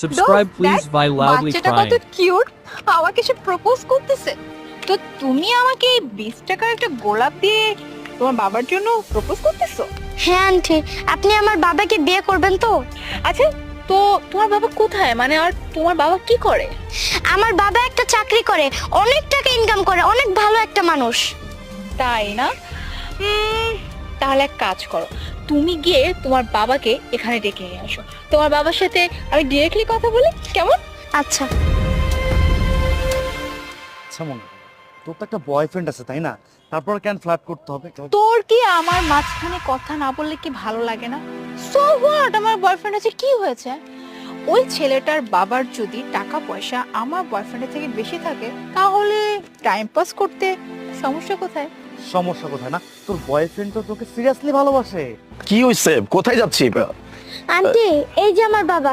Subscribe please by loudly বাচ্চাটা কত crying. Cute, আমাকে সে প্রপোজ করতেছে। তো তুমি আমাকে এই 20 টাকার একটা গোলাপ দিয়ে তোমার বাবার জন্য প্রপোজ করতেছো? হ্যাঁ আন্টি, আপনি আমার বাবাকে বিয়ে করবেন তো? আচ্ছা, তো তোমার বাবা কোথায়, মানে আর তোমার বাবা কি করে? আমার বাবা একটা চাকরি করে, অনেক টাকা ইনকাম করে, অনেক ভালো একটা মানুষ। তাই না? তাহলে এক কাজ করো, তুমি গিয়ে তোমার বাবাকে এখানে ডেকে নিয়ে আসো। তোমার বাবার সাথে আমি ডিরেক্টলি কথা বলি, কেমন? আচ্ছা। আচ্ছা মনে হয়, তোর তো একটা বয়ফ্রেন্ড আছে তাই না? তারপর কেন ফ্লার্ট করতে হবে? তোর কি আমার মাঝখানে কথা না বললে কি ভালো লাগে না? সো হোয়াট, আমার বয়ফ্রেন্ড আছে, কি হয়েছে? ওই ছেলেটার বাবার যদি টাকা পয়সা আমার বয়ফ্রেন্ডের থেকে বেশি থাকে তাহলে টাইম পাস করতে সমস্যা কোথায়? সমস্যা কোথায় না? তোর বয়ফ্রেন্ড তো তোকে সিরিয়াসলি ভালোবাসে। কি হইছে? কোথায় যাচ্ছি? আন্টি, এই যে আমার বাবা।